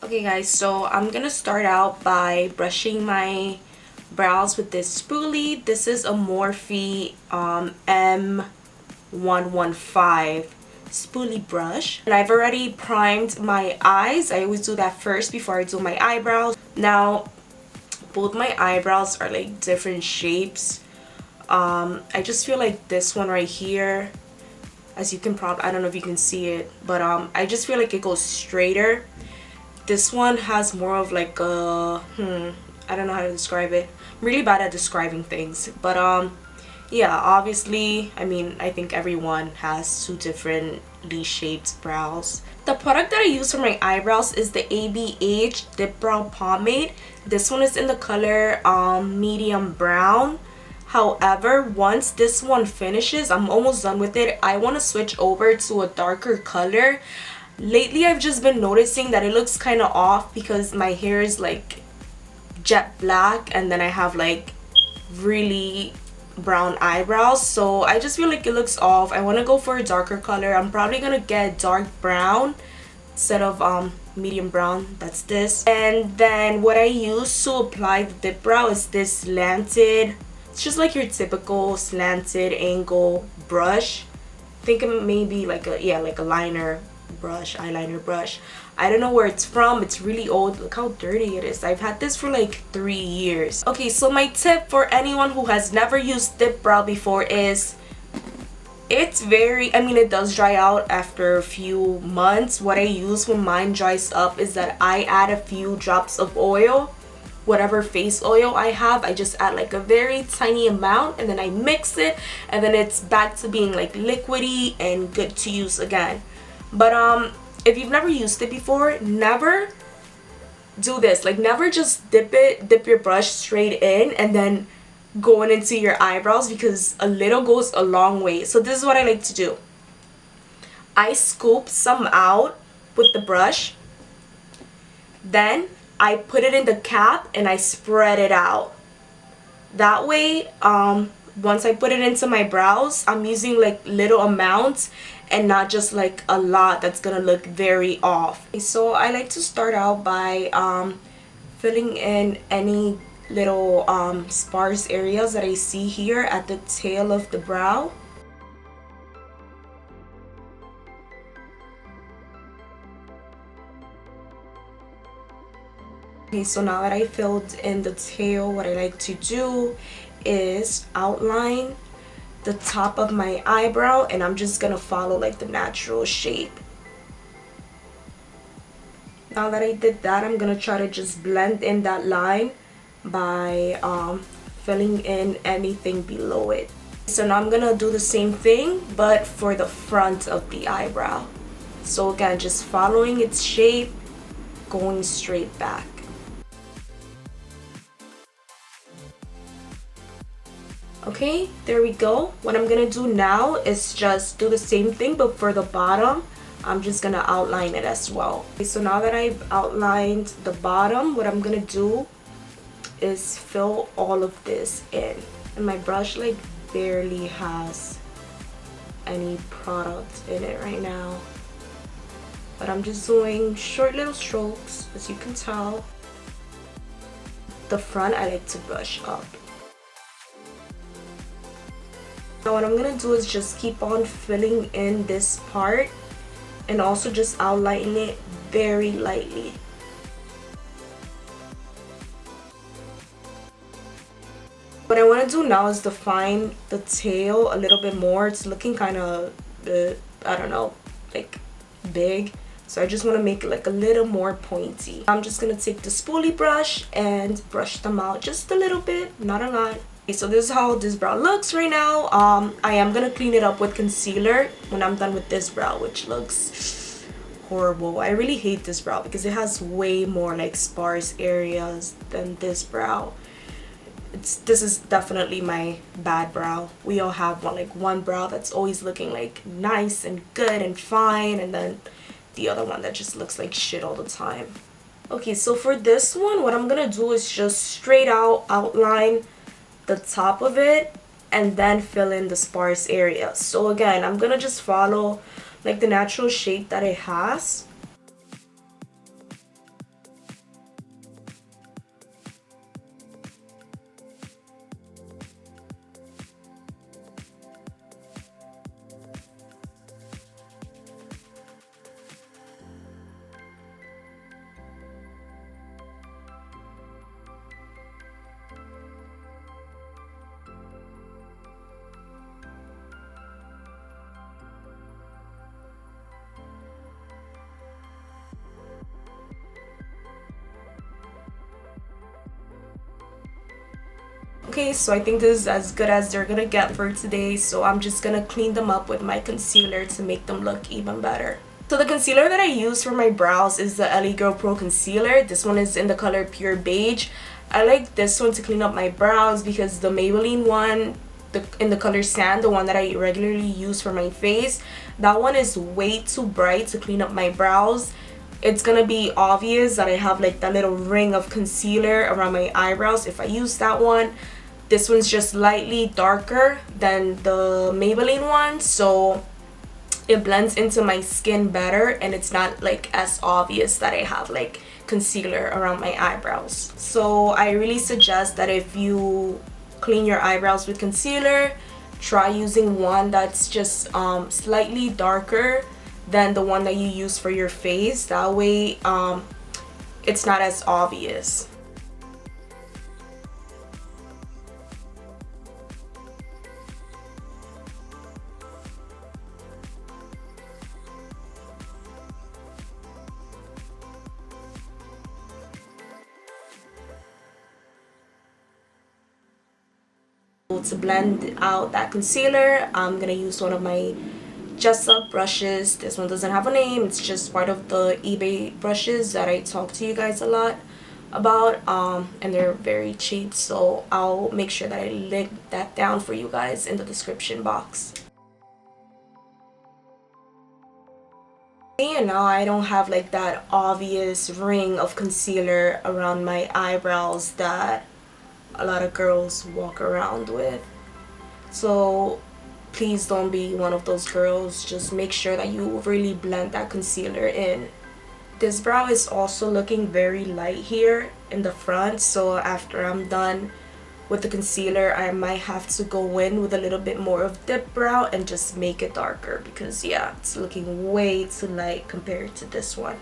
Okay guys, so I'm gonna start out by brushing my brows with this spoolie. This is a Morphe M115 spoolie brush. And I've already primed my eyes. I always do that first before I do my eyebrows. Now, both my eyebrows are like different shapes. I just feel like this one right here, as you can probably, I don't know if you can see it, but I just feel like it goes straighter. This one has more of like a, I don't know how to describe it. I'm really bad at describing things. But yeah, obviously, I mean, I think everyone has two differently shaped brows. The product that I use for my eyebrows is the ABH Dipbrow Pomade. This one is in the color medium brown. However, once this one finishes, I'm almost done with it. I want to switch over to a darker color. Lately, I've just been noticing that it looks kind of off because my hair is like jet black and then I have like really brown eyebrows. So I just feel like it looks off. I want to go for a darker color. I'm probably going to get dark brown instead of medium brown. That's this. And then what I use to apply the Dipbrow is this slanted, it's just like your typical slanted angle brush. Think of maybe like a, yeah, like a liner brush, eyeliner brush. I don't know where it's from. It's really old. Look how dirty it is. I've had this for like 3 years. Okay, so my tip for anyone who has never used Dipbrow before is it's very, I mean, it does dry out after a few months. What I use when mine dries up is that I add a few drops of oil. Whatever face oil I have, I just add like a very tiny amount and then I mix it and then it's back to being like liquidy and good to use again. But if you've never used it before, never do this. Like, never just dip your brush straight in and then going into your eyebrows, because a little goes a long way. So this is what I like to do. I scoop some out with the brush. Then I put it in the cap and I spread it out. That way, once I put it into my brows, I'm using like little amounts and not just like a lot that's gonna look very off. So I like to start out by filling in any little sparse areas that I see here at the tail of the brow. Okay, so now that I filled in the tail, what I like to do is outline the top of my eyebrow, and I'm just gonna follow like the natural shape. Now that I did that, I'm gonna try to just blend in that line by filling in anything below it. So now I'm gonna do the same thing but for the front of the eyebrow. So again, just following its shape, going straight back. Okay, there we go. What I'm gonna do now is just do the same thing but for the bottom. I'm just gonna outline it as well. Okay, so now that I've outlined the bottom, what I'm gonna do is fill all of this in. And my brush like barely has any product in it right now. But I'm just doing short little strokes, as you can tell. The front I like to brush up. Now what I'm gonna do is just keep on filling in this part and also just outlining it very lightly. What I want to do now is define the tail a little bit more. It's looking kind of, I don't know, like big. So I just want to make it like a little more pointy. I'm just going to take the spoolie brush and brush them out just a little bit, not a lot. Okay, so this is how this brow looks right now. I am going to clean it up with concealer when I'm done with this brow, which looks horrible. I really hate this brow because it has way more like sparse areas than this brow. This is definitely my bad brow. We all have one brow that's always looking like nice and good and fine, and then the other one that just looks like shit all the time. Okay, so for this one, what I'm gonna do is just straight out outline the top of it and then fill in the sparse areas. So again, I'm gonna just follow like the natural shape that it has. Okay, so I think this is as good as they're gonna get for today, so I'm just gonna clean them up with my concealer to make them look even better. So the concealer that I use for my brows is the LA Girl Pro Concealer. This one is in the color Pure Beige. I like this one to clean up my brows because the Maybelline one, in the color Sand, the one that I regularly use for my face, that one is way too bright to clean up my brows. It's gonna be obvious that I have like that little ring of concealer around my eyebrows if I use that one. This one's just lightly darker than the Maybelline one, so it blends into my skin better and it's not like as obvious that I have like concealer around my eyebrows. So I really suggest that if you clean your eyebrows with concealer, try using one that's just slightly darker than the one that you use for your face. That way it's not as obvious. To blend out that concealer, I'm gonna use one of my Just Up brushes. This one doesn't have a name, it's just part of the eBay brushes that I talk to you guys a lot about, and they're very cheap, so I'll make sure that I link that down for you guys in the description box. And now I don't have like that obvious ring of concealer around my eyebrows that a lot of girls walk around with. So please don't be one of those girls. Just make sure that you really blend that concealer in. This brow is also looking very light here in the front, so after I'm done with the concealer, I might have to go in with a little bit more of Dipbrow and just make it darker because yeah, it's looking way too light compared to this one.